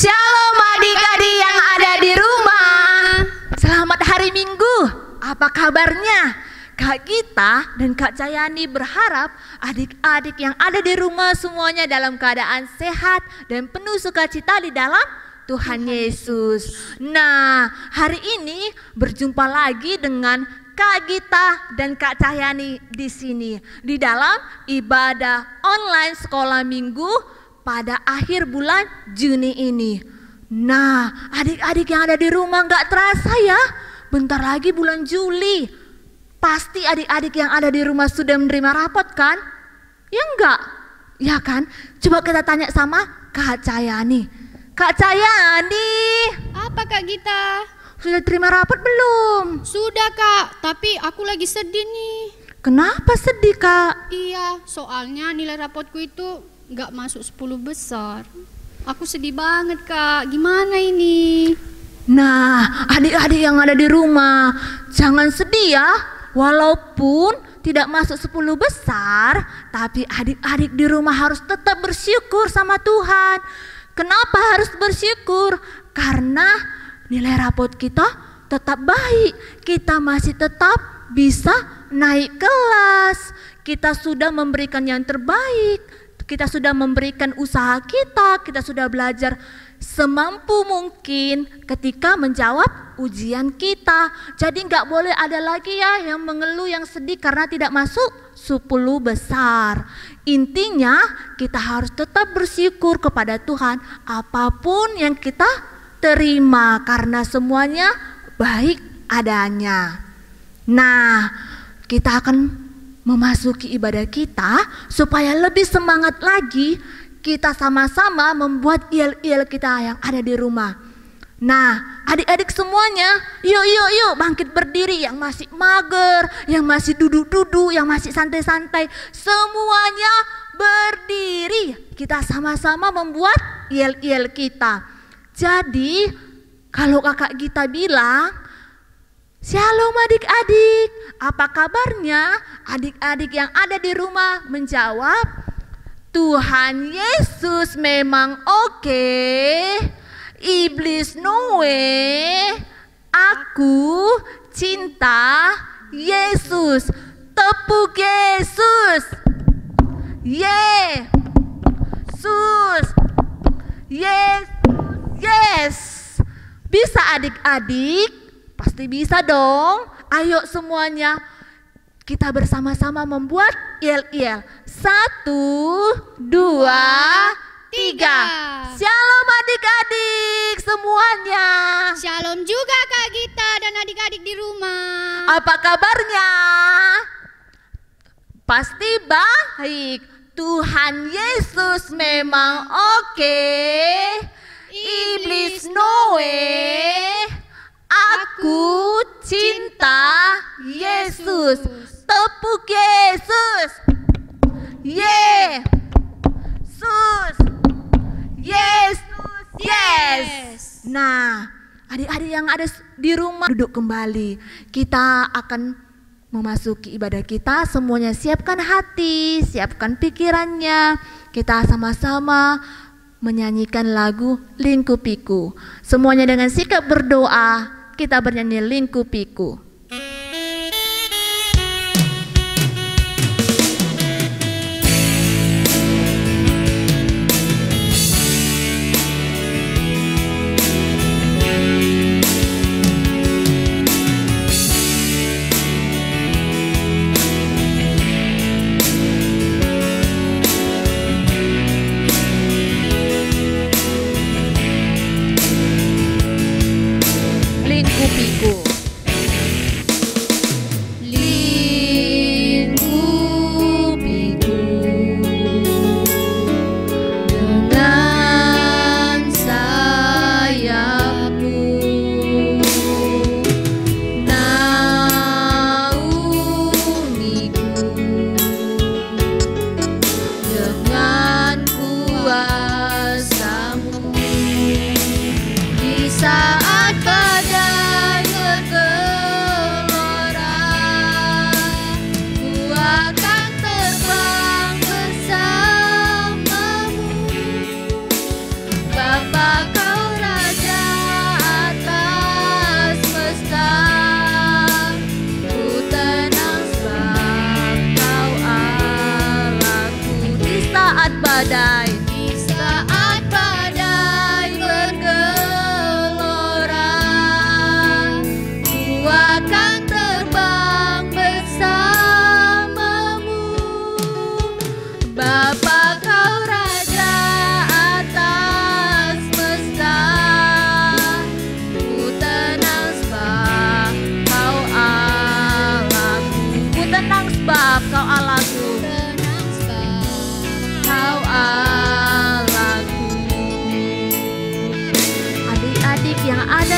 Shalom adik-adik yang ada di rumah. Selamat hari Minggu. Apa kabarnya? Kak Gita dan Kak Cayani berharap adik-adik yang ada di rumah semuanya dalam keadaan sehat dan penuh sukacita di dalam Tuhan Yesus. Nah, hari ini berjumpa lagi dengan Kak Gita dan Kak Cahyani di sini di dalam ibadah online sekolah minggu pada akhir bulan Juni ini. Nah, adik-adik yang ada di rumah gak terasa ya, bentar lagi bulan Juli. Pasti adik-adik yang ada di rumah sudah menerima rapot kan? Ya enggak? Ya kan? Coba kita tanya sama Kak Cahyani. Kak Cahyani, apa Kak Gita? sudah terima rapot belum? Sudah Kak, tapi aku lagi sedih nih. Kenapa sedih Kak? Iya, soalnya nilai rapotku itu gak masuk 10 besar. Aku sedih banget Kak, gimana ini? Nah, adik-adik yang ada di rumah, jangan sedih ya. Walaupun tidak masuk 10 besar, tapi adik-adik di rumah harus tetap bersyukur sama Tuhan. Kenapa harus bersyukur? Karena nilai rapot kita tetap baik. Kita masih tetap bisa naik kelas. Kita sudah memberikan yang terbaik. Kita sudah memberikan usaha kita sudah belajar semampu mungkin ketika menjawab ujian kita. Jadi nggak boleh ada lagi ya yang mengeluh, yang sedih karena tidak masuk 10 besar. Intinya kita harus tetap bersyukur kepada Tuhan apapun yang kita terima karena semuanya baik adanya. Nah, kita akan memasuki ibadah kita supaya lebih semangat lagi. Kita sama-sama membuat yel-yel kita yang ada di rumah. Nah, adik-adik semuanya, yuk bangkit berdiri. Yang masih mager, yang masih duduk-duduk, yang masih santai-santai, semuanya berdiri. Kita sama-sama membuat yel-yel kita. Jadi, kalau kakak Gita bilang, Shalom adik-adik, apa kabarnya? Adik-adik yang ada di rumah menjawab, Tuhan Yesus memang oke, iblis no way, aku cinta Yesus. Tepuk Yesus. Yesus. Yes. Bisa adik-adik? Pasti bisa dong. Ayo semuanya kita bersama-sama membuat yel-yel. 1, 2, 3. Shalom adik-adik semuanya. Shalom juga Kak Gita dan adik-adik di rumah. Apa kabarnya? Pasti baik. Tuhan Yesus memang oke, iblis no way, aku cinta Yesus. Tepuk Yesus. Yesus. Yesus. Yes. Nah, adik-adik yang ada di rumah duduk kembali. Kita akan memasuki ibadah kita. Semuanya siapkan hati, siapkan pikirannya. Kita sama-sama menyanyikan lagu Lingkupiku. Semuanya dengan sikap berdoa, kita bernyanyi Lingkupiku. Lingkupiku.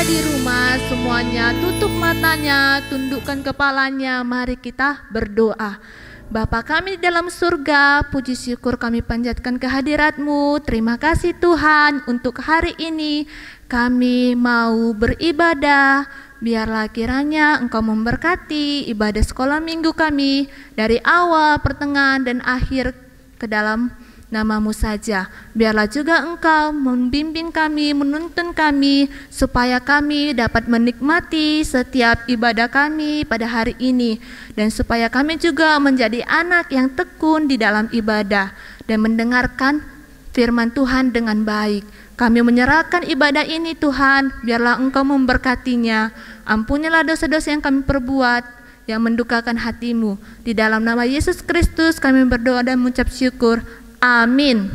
ada di rumah semuanya tutup matanya, tundukkan kepalanya, mari kita berdoa. Bapa kami di dalam surga, puji syukur kami panjatkan kehadirat-Mu. Terima kasih Tuhan untuk hari ini kami mau beribadah. Biarlah kiranya Engkau memberkati ibadah sekolah minggu kami dari awal, pertengahan, dan akhir ke dalam nama-Mu saja. Biarlah juga Engkau membimbing kami, menuntun kami, supaya kami dapat menikmati setiap ibadah kami pada hari ini. Dan supaya kami juga menjadi anak yang tekun di dalam ibadah dan mendengarkan firman Tuhan dengan baik. Kami menyerahkan ibadah ini Tuhan, biarlah Engkau memberkatinya. Ampunilah dosa-dosa yang kami perbuat, yang mendukakan hati-Mu. Di dalam nama Yesus Kristus kami berdoa dan mengucap syukur. Amin.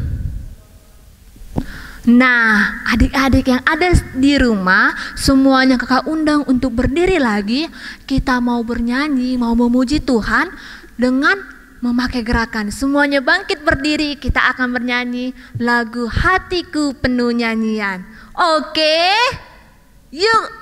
Nah, adik-adik yang ada di rumah, semuanya kakak undang untuk berdiri lagi. Kita mau bernyanyi, mau memuji Tuhan dengan memakai gerakan. Semuanya bangkit berdiri, kita akan bernyanyi lagu Hatiku Penuh Nyanyian. Oke? Yuk.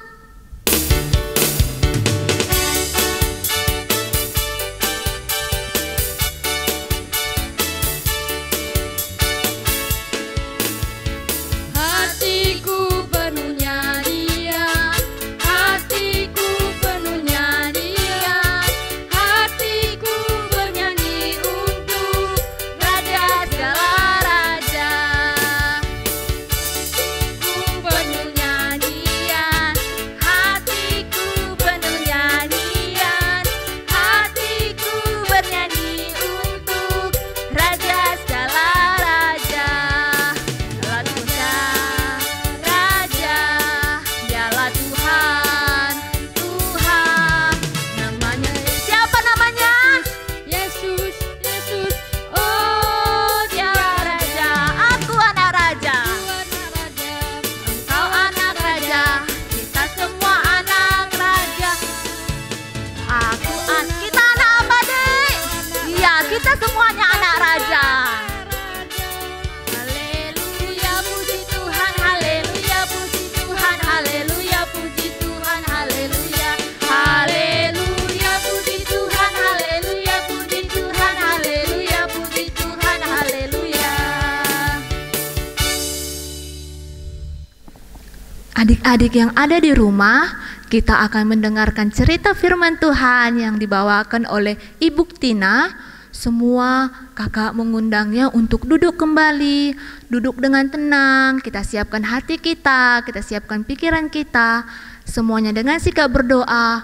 Adik-adik yang ada di rumah, kita akan mendengarkan cerita firman Tuhan yang dibawakan oleh Ibu Tina. Semua kakak mengundangnya untuk duduk kembali, duduk dengan tenang, kita siapkan hati kita siapkan pikiran kita, semuanya dengan sikap berdoa,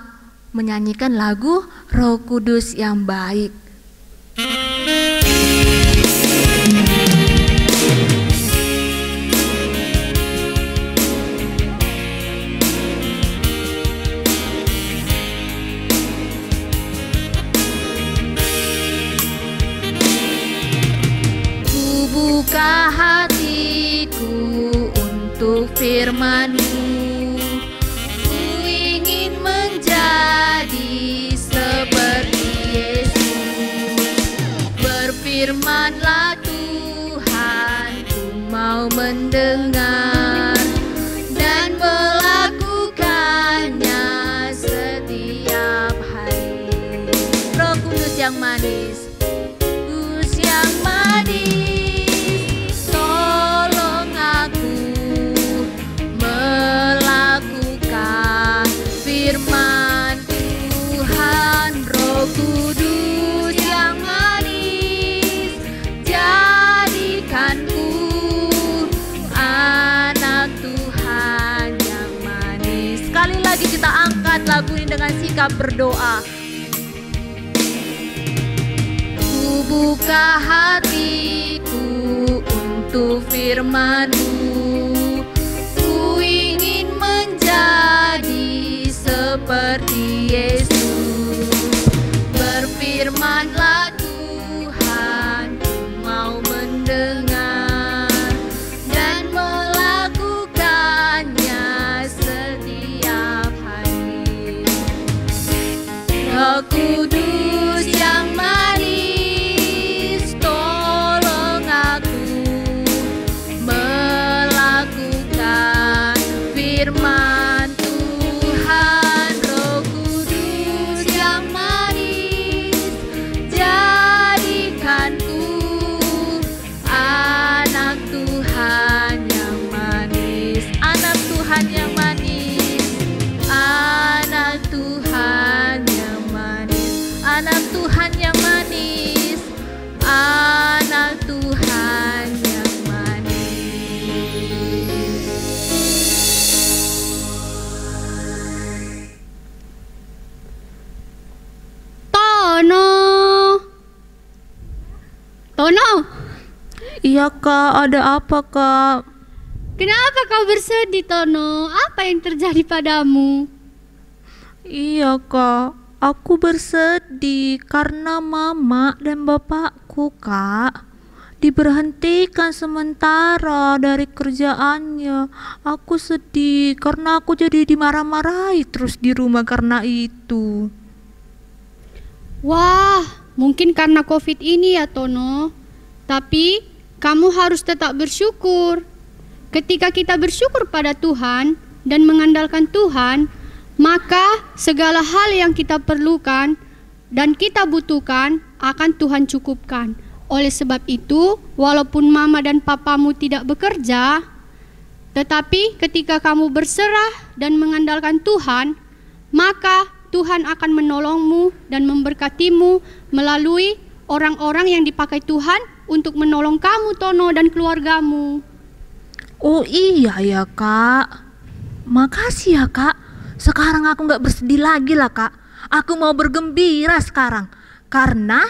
menyanyikan lagu Roh Kudus yang baik. Buka hatiku untuk firman-Mu, ku ingin menjadi seperti Yesus. Berfirman-Lah Tuhan, ku mau mendengar dan melakukannya setiap hari. Roh Kudus yang manis, Kudus yang manis, firman Tuhan. Roh Kudus yang manis, jadikanku anak Tuhan yang manis. Sekali lagi kita angkat lagu ini dengan sikap berdoa. Ku buka hatiku untuk firman-Mu, ku ingin menjadi seperti Yesus. Berfirman-Lah Tuhan, ku mau mendengar dan melakukannya setiap hari. Roh Kudus yang manis, tolong aku melakukan Iya Kak, ada apa Kak? Kenapa kau bersedih, Tono? Apa yang terjadi padamu? Iya Kak, aku bersedih karena mama dan bapakku Kak diberhentikan sementara dari kerjaannya. Aku sedih karena aku jadi dimarah-marahi terus di rumah karena itu. Wah, mungkin karena COVID ini ya, Tono. Tapi kamu harus tetap bersyukur. Ketika kita bersyukur pada Tuhan dan mengandalkan Tuhan, maka segala hal yang kita perlukan dan kita butuhkan akan Tuhan cukupkan. Oleh sebab itu, walaupun mama dan papamu tidak bekerja, tetapi ketika kamu berserah dan mengandalkan Tuhan, maka Tuhan akan menolongmu dan memberkatimu melalui orang-orang yang dipakai Tuhan untuk menolong kamu, Tono, dan keluargamu. Oh iya ya Kak, makasih ya Kak. Sekarang aku gak bersedih lagi lah Kak. Aku mau bergembira sekarang karena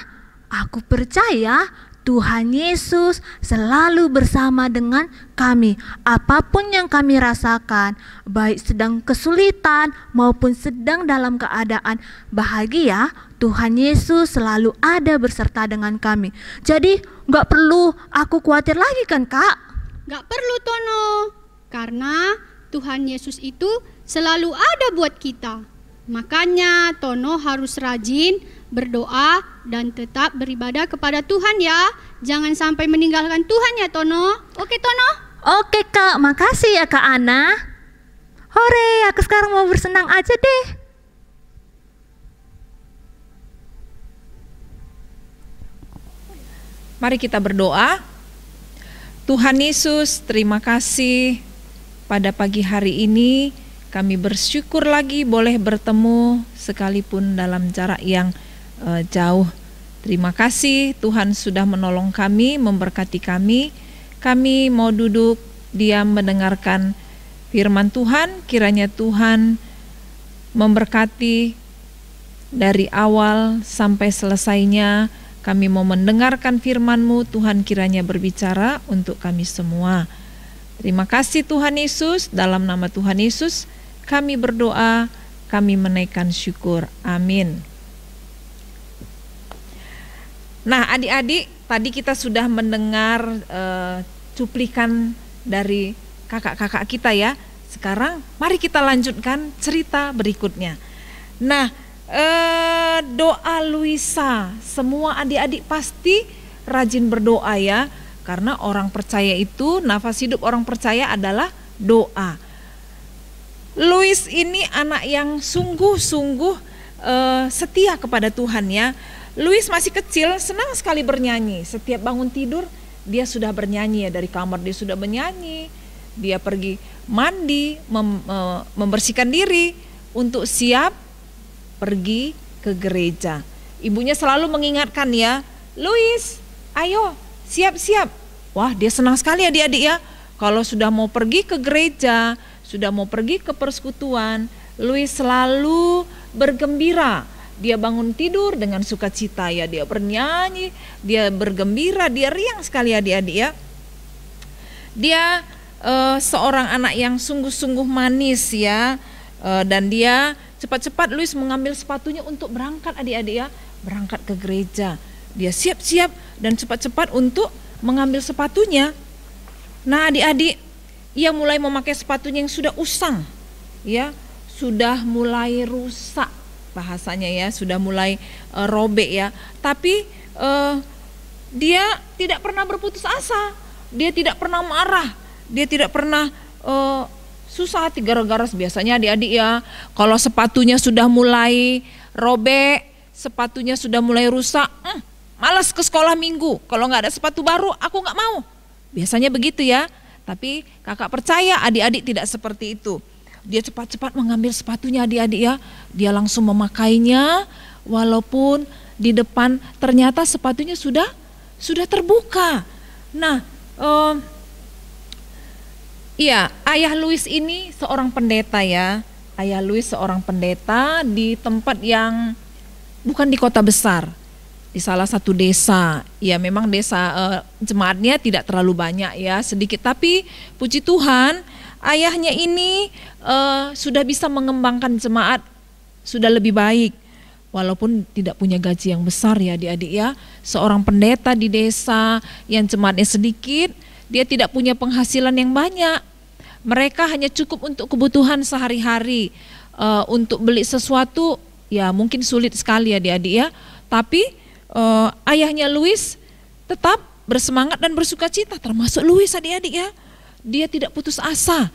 aku percaya Tuhan Yesus selalu bersama dengan kami. Apapun yang kami rasakan, baik sedang kesulitan maupun sedang dalam keadaan bahagia, Tuhan Yesus selalu ada berserta dengan kami. Jadi gak perlu aku khawatir lagi kan Kak? Gak perlu, Tono, karena Tuhan Yesus itu selalu ada buat kita. Makanya Tono harus rajin berdoa dan tetap beribadah kepada Tuhan ya. Jangan sampai meninggalkan Tuhan ya, Tono. Oke, Tono? Oke Kak, makasih ya Kak Ana. Hore, aku sekarang mau bersenang aja deh. Mari kita berdoa. Tuhan Yesus, terima kasih pada pagi hari ini kami bersyukur lagi boleh bertemu sekalipun dalam jarak yang jauh. Terima kasih Tuhan sudah menolong kami, memberkati kami. Kami mau duduk diam mendengarkan firman Tuhan. Kiranya Tuhan memberkati dari awal sampai selesainya. Kami mau mendengarkan firman-Mu. Tuhan kiranya berbicara untuk kami semua. Terima kasih Tuhan Yesus. Dalam nama Tuhan Yesus kami berdoa, kami menaikkan syukur. Amin. Nah adik-adik, tadi kita sudah mendengar cuplikan dari kakak-kakak kita ya. Sekarang mari kita lanjutkan cerita berikutnya. Nah doa Luisa, semua adik-adik pasti rajin berdoa ya. Karena orang percaya itu, nafas hidup orang percaya adalah doa. Luis ini anak yang sungguh-sungguh setia kepada Tuhan ya. Luis masih kecil, senang sekali bernyanyi. Setiap bangun tidur dia sudah bernyanyi ya, dari kamar dia sudah bernyanyi. Dia pergi mandi, membersihkan diri untuk siap pergi ke gereja. Ibunya selalu mengingatkan ya, Luis, ayo siap-siap. Wah, dia senang sekali adik-adik ya. Kalau sudah mau pergi ke gereja, sudah mau pergi ke persekutuan, Luis selalu bergembira. Dia bangun tidur dengan sukacita ya, dia bernyanyi, dia bergembira, dia riang sekali adik-adik ya. Dia seorang anak yang sungguh-sungguh manis ya, dan dia cepat-cepat Luis mengambil sepatunya untuk berangkat adik-adik ya, berangkat ke gereja. Dia siap-siap dan cepat-cepat untuk mengambil sepatunya. Nah adik-adik, ia mulai memakai sepatunya yang sudah usang ya, sudah mulai rusak bahasanya ya, sudah mulai robek ya. Tapi dia tidak pernah berputus asa, dia tidak pernah marah, dia tidak pernah susah hati gara-gara biasanya adik-adik ya, kalau sepatunya sudah mulai robek, sepatunya sudah mulai rusak, malas ke sekolah minggu. Kalau nggak ada sepatu baru, aku nggak mau. Biasanya begitu ya. Tapi kakak percaya adik-adik tidak seperti itu. Dia cepat-cepat mengambil sepatunya adik-adik ya. Dia langsung memakainya, walaupun di depan ternyata sepatunya sudah terbuka. Nah, iya, ayah Luis ini seorang pendeta ya. Ayah Luis seorang pendeta di tempat yang bukan di kota besar. di salah satu desa. Ya memang desa jemaatnya tidak terlalu banyak ya, sedikit, tapi puji Tuhan ayahnya ini sudah bisa mengembangkan jemaat, sudah lebih baik. Walaupun tidak punya gaji yang besar ya adik-adik ya. Seorang pendeta di desa yang jemaatnya sedikit, dia tidak punya penghasilan yang banyak. Mereka hanya cukup untuk kebutuhan sehari-hari. Untuk beli sesuatu ya mungkin sulit sekali ya adik-adik ya. Tapi ayahnya Louis tetap bersemangat dan bersukacita, termasuk Louis adik-adik ya. Dia tidak putus asa.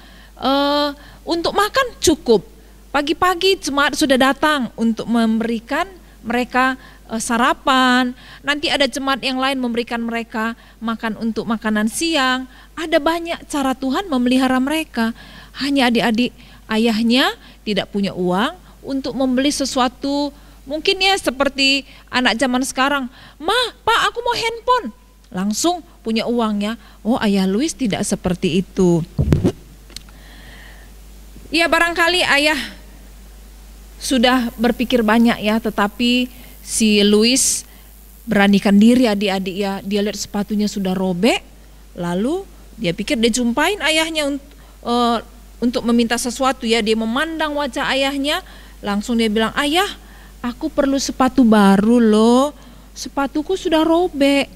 Untuk makan cukup. Pagi-pagi jemaat sudah datang untuk memberikan mereka sarapan. Nanti ada jemaat yang lain memberikan mereka makan untuk makanan siang. Ada banyak cara Tuhan memelihara mereka. Hanya adik-adik ayahnya tidak punya uang untuk membeli sesuatu. Mungkin ya seperti anak zaman sekarang, "Ma, Pak, aku mau handphone." Langsung punya uangnya. Oh, ayah Louis tidak seperti itu. Ya barangkali ayah sudah berpikir banyak ya, tetapi si Louis beranikan diri adik-adik ya. Dia lihat sepatunya sudah robek, lalu dia pikir dia jumpain ayahnya untuk meminta sesuatu ya. Dia memandang wajah ayahnya, langsung dia bilang, "Ayah, aku perlu sepatu baru loh, sepatuku sudah robek."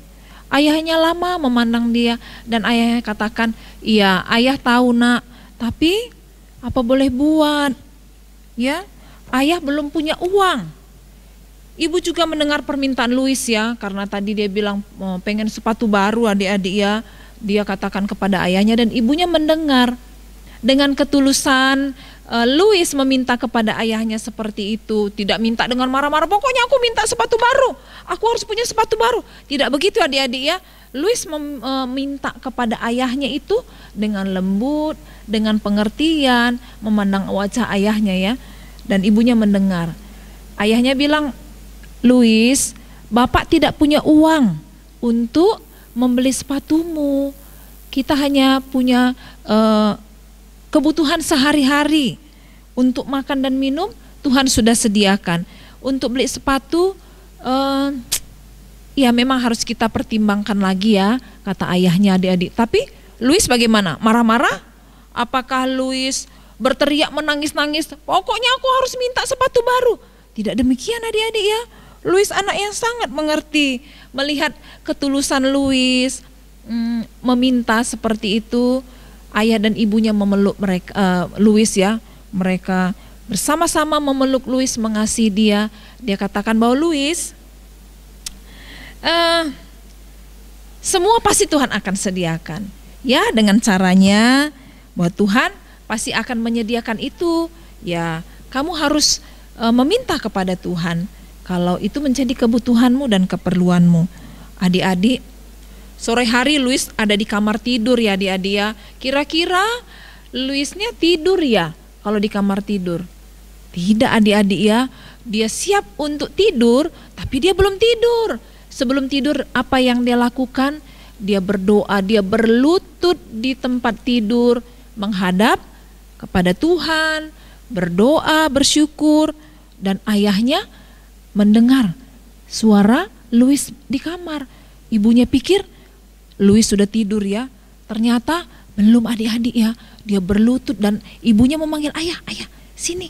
Ayahnya lama memandang dia dan ayahnya katakan, "Iya, ayah tahu nak, tapi apa boleh buat? Ya, ayah belum punya uang." Ibu juga mendengar permintaan Louis ya, karena tadi dia bilang pengen sepatu baru adik-adik ya. Dia katakan kepada ayahnya dan ibunya mendengar. Dengan ketulusan Louis meminta kepada ayahnya seperti itu, tidak minta dengan marah-marah, "Pokoknya aku minta sepatu baru, aku harus punya sepatu baru." Tidak begitu adik-adik ya. Louis meminta kepada ayahnya itu dengan lembut, dengan pengertian, memandang wajah ayahnya ya. Dan ibunya mendengar. Ayahnya bilang, "Louis, Bapak tidak punya uang untuk membeli sepatumu. Kita hanya punya kebutuhan sehari-hari. Untuk makan dan minum Tuhan sudah sediakan. Untuk beli sepatu ya memang harus kita pertimbangkan lagi ya," kata ayahnya adik-adik. Tapi Louis bagaimana? Marah-marah? Apakah Louis berteriak menangis-nangis, "Pokoknya aku harus minta sepatu baru"? Tidak demikian adik-adik ya. Louis anak yang sangat mengerti. Melihat ketulusan Louis meminta seperti itu, ayah dan ibunya memeluk mereka, Louis ya. Mereka bersama-sama memeluk Louis, mengasihi dia. Dia katakan bahwa Louis, semua pasti Tuhan akan sediakan. Ya, dengan caranya bahwa Tuhan pasti akan menyediakan itu. Ya, kamu harus meminta kepada Tuhan kalau itu menjadi kebutuhanmu dan keperluanmu. Adik-adik, sore hari Louis ada di kamar tidur ya adik-adik ya. Kira-kira Louisnya tidur ya kalau di kamar tidur? Tidak adik-adik ya. Dia siap untuk tidur tapi dia belum tidur. Sebelum tidur apa yang dia lakukan? Dia berdoa, dia berlutut di tempat tidur, menghadap kepada Tuhan, berdoa, bersyukur. Dan ayahnya mendengar suara Louis di kamar. Ibunya pikir Louis sudah tidur ya. Ternyata belum adik-adik ya. Dia berlutut dan ibunya memanggil, "Ayah, ayah, sini.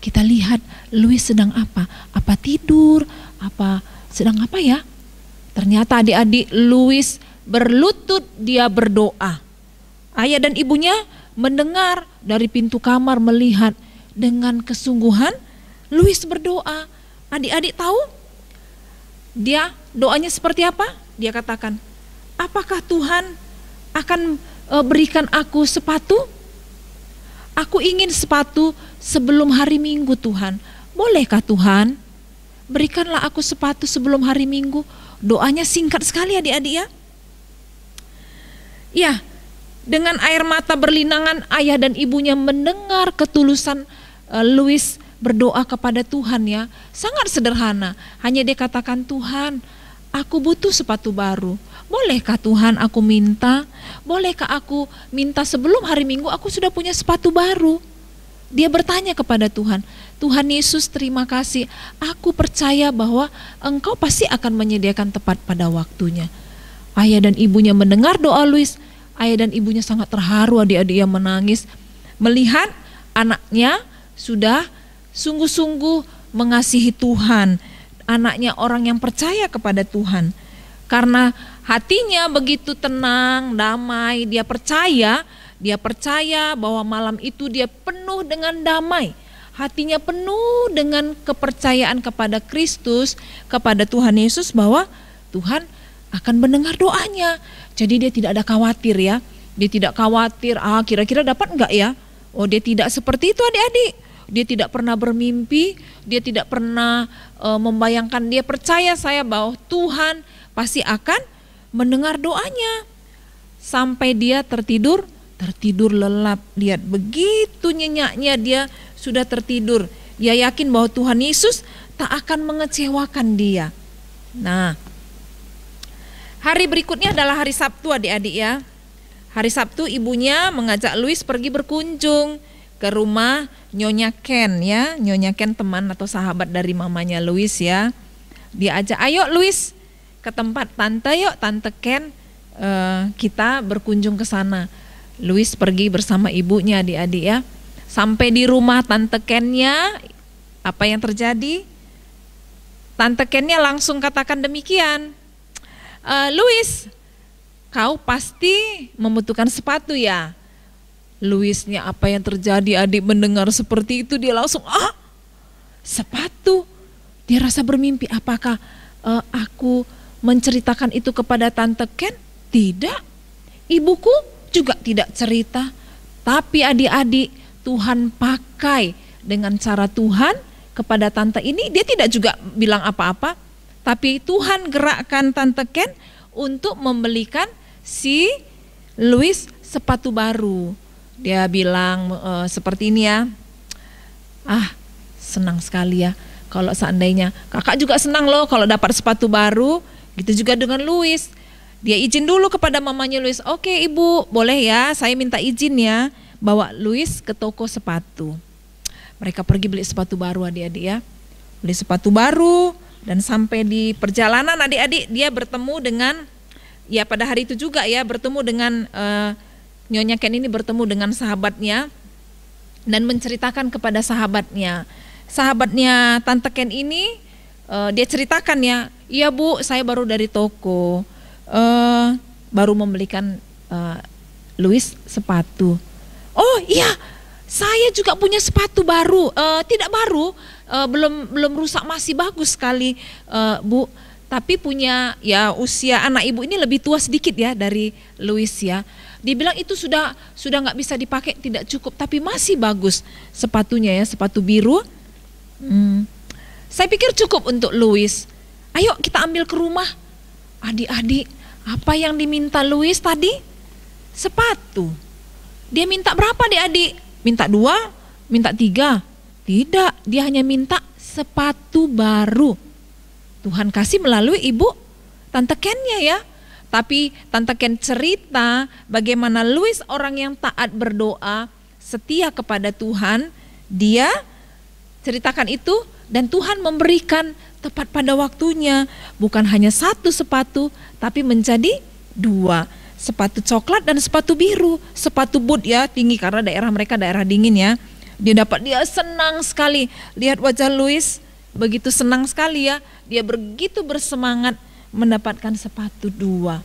Kita lihat Louis sedang apa? Apa tidur? Apa sedang apa ya?" Ternyata adik-adik Louis berlutut, dia berdoa. Ayah dan ibunya mendengar dari pintu kamar, melihat dengan kesungguhan Louis berdoa. Adik-adik tahu dia doanya seperti apa? Dia katakan, "Apakah Tuhan akan berikan aku sepatu? Aku ingin sepatu sebelum hari Minggu Tuhan. Bolehkah Tuhan? Berikanlah aku sepatu sebelum hari Minggu." Doanya singkat sekali adik-adik ya. Ya, dengan air mata berlinangan ayah dan ibunya mendengar ketulusan Louis berdoa kepada Tuhan ya. Sangat sederhana. Hanya dia katakan, "Tuhan, aku butuh sepatu baru. Bolehkah Tuhan aku minta? Bolehkah aku minta sebelum hari Minggu aku sudah punya sepatu baru?" Dia bertanya kepada Tuhan, Tuhan Yesus, terima kasih. Aku percaya bahwa Engkau pasti akan menyediakan tepat pada waktunya. Ayah dan ibunya mendengar doa Louis. Ayah dan ibunya sangat terharu, adik-adik yang menangis melihat anaknya sudah sungguh-sungguh mengasihi Tuhan. Anaknya orang yang percaya kepada Tuhan. Karena hatinya begitu tenang, damai, dia percaya bahwa malam itu dia penuh dengan damai. Hatinya penuh dengan kepercayaan kepada Kristus, kepada Tuhan Yesus, bahwa Tuhan akan mendengar doanya. Jadi dia tidak ada khawatir ya. Dia tidak khawatir, kira-kira dapat enggak ya? Oh, dia tidak seperti itu adik-adik. Dia tidak pernah bermimpi, dia tidak pernah membayangkan, dia percaya saya bahwa Tuhan pasti akan mendengar doanya. Sampai dia tertidur lelap. Lihat begitu nyenyaknya dia sudah tertidur. Dia yakin bahwa Tuhan Yesus tak akan mengecewakan dia. Nah, hari berikutnya adalah hari Sabtu adik-adik ya. Hari Sabtu ibunya mengajak Louis pergi berkunjung ke rumah Nyonya Ken ya. Nyonya Ken teman atau sahabat dari mamanya Louis ya. Dia ajak, ayo Louis ke tempat tante yuk, tante Ken, kita berkunjung ke sana. Louis pergi bersama ibunya adik-adik ya. Sampai di rumah tante Kennya, apa yang terjadi? Tante Kennya langsung katakan demikian, Louis, kau pasti membutuhkan sepatu ya. Louisnya apa yang terjadi, adik mendengar seperti itu dia langsung sepatu. Dia rasa bermimpi, apakah aku menceritakan itu kepada tante Ken? Tidak. Ibuku juga tidak cerita. Tapi adik-adik, Tuhan pakai dengan cara Tuhan kepada tante ini. Dia tidak juga bilang apa-apa, tapi Tuhan gerakkan tante Ken untuk membelikan si Louis sepatu baru. Dia bilang seperti ini ya, senang sekali ya kalau seandainya, kakak juga senang loh kalau dapat sepatu baru. Gitu juga dengan Louis. Dia izin dulu kepada mamanya Louis, oke ibu boleh ya, saya minta izin ya bawa Louis ke toko sepatu. Mereka pergi beli sepatu baru adik-adik ya. Beli sepatu baru, dan sampai di perjalanan adik-adik dia bertemu dengan, ya pada hari itu juga ya, bertemu dengan Nyonya Ken ini bertemu dengan sahabatnya dan menceritakan kepada sahabatnya. Sahabatnya tante Ken ini dia ceritakan ya, iya bu saya baru dari toko, baru membelikan Louis sepatu. Oh iya, saya juga punya sepatu baru, tidak baru, belum rusak, masih bagus sekali bu. Tapi punya ya usia anak ibu ini lebih tua sedikit ya dari Louis ya. Dia bilang itu sudah nggak bisa dipakai, tidak cukup, tapi masih bagus sepatunya ya, sepatu biru. Saya pikir cukup untuk Louis. Ayo kita ambil ke rumah. Adik-adik, apa yang diminta Louis tadi? Sepatu. Dia minta berapa adik-adik? Minta 2? Minta 3? Tidak, dia hanya minta sepatu baru. Tuhan kasih melalui ibu tante Kennya ya. Tapi tante Ken cerita bagaimana Louis orang yang taat berdoa, setia kepada Tuhan. Dia ceritakan itu dan Tuhan memberikan tepat pada waktunya. Bukan hanya 1 sepatu, tapi menjadi 2. Sepatu coklat dan sepatu biru. Sepatu boot ya, tinggi karena daerah mereka daerah dingin ya. Dia senang sekali. Lihat wajah Louis, begitu senang sekali ya. Dia begitu bersemangat mendapatkan sepatu 2.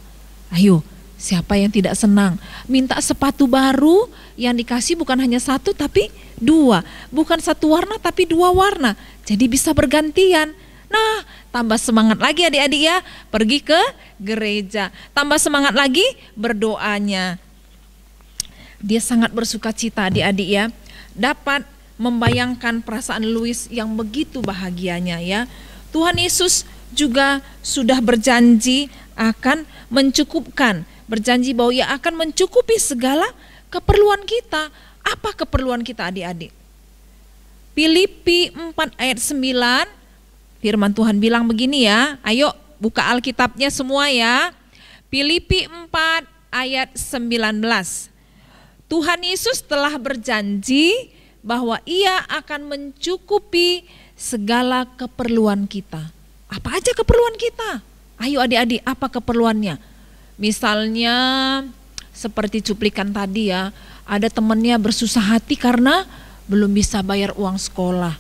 Ayo, siapa yang tidak senang? Minta sepatu baru yang dikasih bukan hanya 1 tapi 2. Bukan 1 warna tapi 2 warna. Jadi bisa bergantian. Nah, tambah semangat lagi adik-adik ya, pergi ke gereja. Tambah semangat lagi berdoanya. Dia sangat bersuka cita adik-adik ya, dapat membayangkan perasaan Louis yang begitu bahagianya ya. Tuhan Yesus juga sudah berjanji akan mencukupkan, berjanji bahwa Ia akan mencukupi segala keperluan kita. Apa keperluan kita adik-adik? Filipi 4 ayat 9, firman Tuhan bilang begini ya, ayo buka Alkitabnya semua ya. Filipi 4 ayat 19. Tuhan Yesus telah berjanji bahwa Ia akan mencukupi segala keperluan kita. Apa aja keperluan kita? Ayo adik-adik, apa keperluannya? Misalnya seperti cuplikan tadi ya, ada temannya bersusah hati karena belum bisa bayar uang sekolah.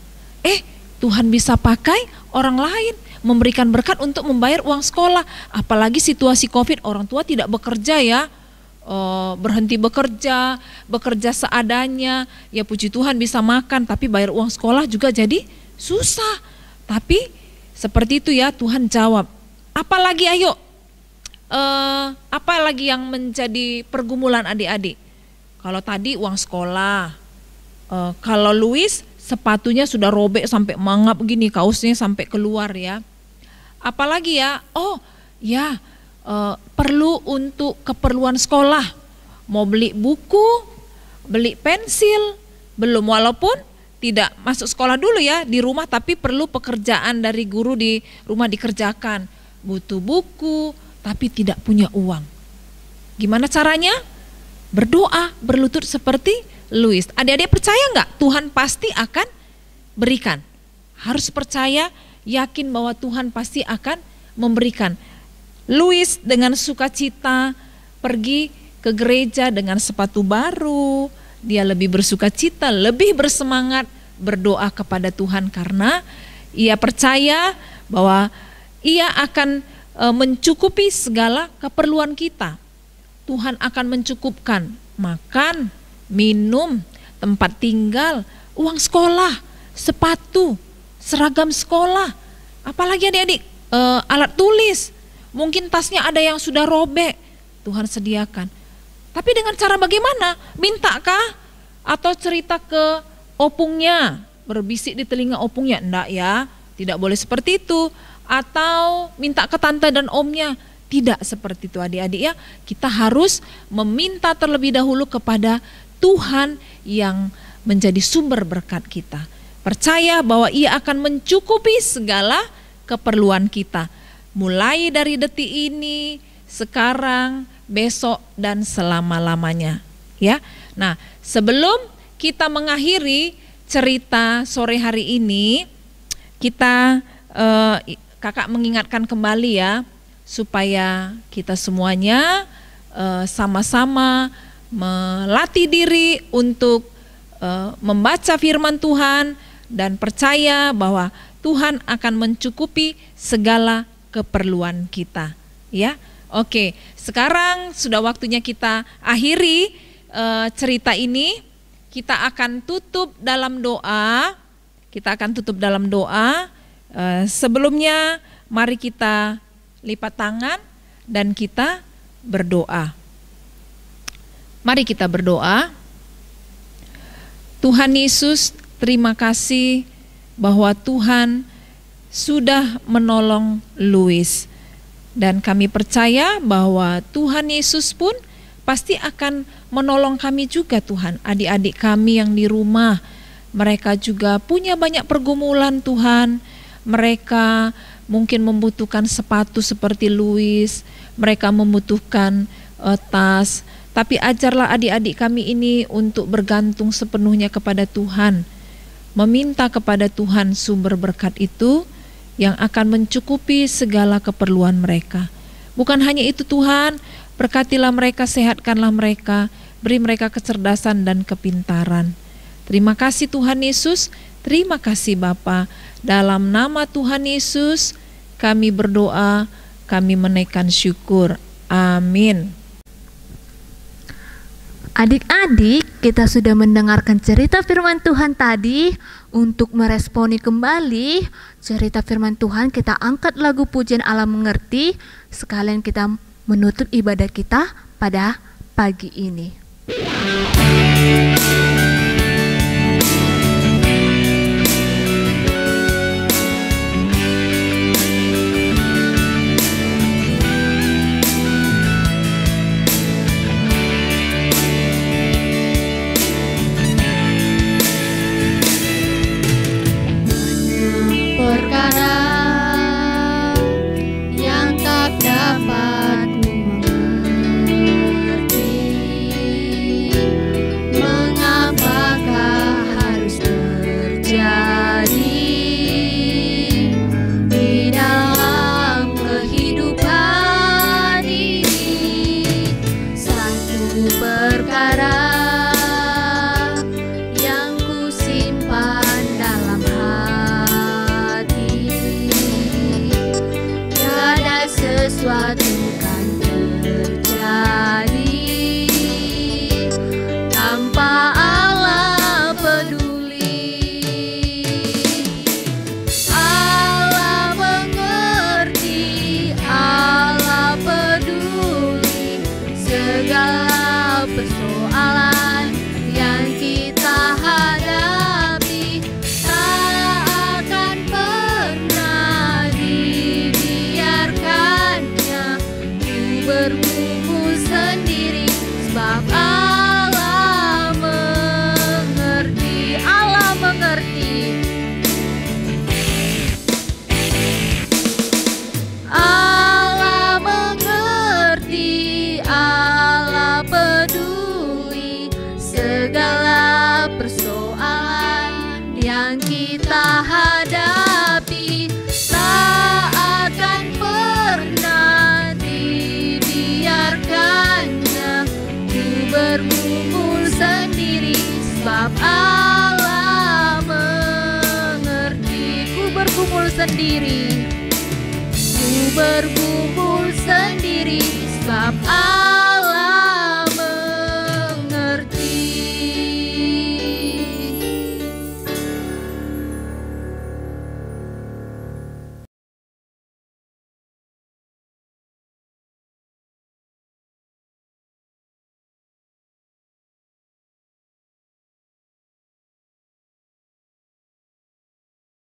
Tuhan bisa pakai orang lain memberikan berkat untuk membayar uang sekolah. Apalagi situasi COVID, orang tua tidak bekerja ya, berhenti bekerja seadanya. Ya puji Tuhan bisa makan, tapi bayar uang sekolah juga jadi susah. Tapi seperti itu ya, Tuhan jawab. Apalagi ayo, apalagi yang menjadi pergumulan adik-adik? Kalau tadi uang sekolah, kalau Louis sepatunya sudah robek sampai mangap gini, kaosnya sampai keluar ya. Apalagi ya? Perlu untuk keperluan sekolah, mau beli buku, beli pensil, belum, walaupun tidak masuk sekolah dulu ya, di rumah, tapi perlu pekerjaan dari guru di rumah dikerjakan, butuh buku, tapi tidak punya uang. Gimana caranya? Berdoa, berlutut seperti Louis. Adik-adik percaya nggak? Tuhan pasti akan berikan. Harus percaya, yakin bahwa Tuhan pasti akan memberikan. Louis dengan sukacita pergi ke gereja dengan sepatu baru. Dia lebih bersukacita, lebih bersemangat berdoa kepada Tuhan karena ia percaya bahwa Ia akan mencukupi segala keperluan kita. Tuhan akan mencukupkan makan, minum, tempat tinggal, uang sekolah, sepatu, seragam sekolah, apalagi adik-adik, alat tulis, mungkin tasnya ada yang sudah robek, Tuhan sediakan. Tapi dengan cara bagaimana? Mintakah? Atau cerita ke opungnya, berbisik di telinga opungnya? Enggak ya, tidak boleh seperti itu. Atau minta ke tante dan omnya? Tidak seperti itu adik-adik ya. Kita harus meminta terlebih dahulu kepada Tuhan yang menjadi sumber berkat kita. Percaya bahwa Ia akan mencukupi segala keperluan kita. Mulai dari detik ini, sekarang, besok, dan selama-lamanya. Ya. Nah, sebelum kita mengakhiri cerita sore hari ini, kita kakak mengingatkan kembali ya, supaya kita semuanya sama-sama melatih diri untuk membaca firman Tuhan dan percaya bahwa Tuhan akan mencukupi segala keperluan kita. Ya, oke. Sekarang sudah waktunya kita akhiri cerita ini. Kita akan tutup dalam doa. Sebelumnya, mari kita lipat tangan dan kita berdoa. Mari kita berdoa. Tuhan Yesus, terima kasih bahwa Tuhan sudah menolong Louis. Dan kami percaya bahwa Tuhan Yesus pun pasti akan menolong kami juga Tuhan. Adik-adik kami yang di rumah, mereka juga punya banyak pergumulan Tuhan. Mereka mungkin membutuhkan sepatu seperti Louis, mereka membutuhkan tas, tapi ajarlah adik-adik kami ini untuk bergantung sepenuhnya kepada Tuhan, meminta kepada Tuhan sumber berkat itu yang akan mencukupi segala keperluan mereka. Bukan hanya itu Tuhan, berkatilah mereka, sehatkanlah mereka, beri mereka kecerdasan dan kepintaran. Terima kasih Tuhan Yesus, terima kasih Bapa. Dalam nama Tuhan Yesus kami berdoa, kami menaikkan syukur. Amin. Adik-adik, kita sudah mendengarkan cerita firman Tuhan tadi. Untuk meresponi kembali cerita firman Tuhan, kita angkat lagu pujian Allah Mengerti. Sekalian kita menutup ibadah kita pada pagi ini. Perkara yang tak dapat ku mengerti, mengapa mutiara yang ku simpan dalam hati. Tiada sesuatu kan terjadi tanpa Allah peduli. Allah mengerti, Allah peduli segala persoalan yang kita hadapi. Tak akan pernah dibiarkannya ku bergumul sendiri, sebab Allah mengerti. Allah mengerti. Allah mengerti, Allah peduli segala persoalan yang kita hadapi. Tak akan pernah dibiarkannya ku bergumul sendiri, sebab Allah mengerti. Ku bergumul sendiri, ku bergumul sendiri, sebab Allah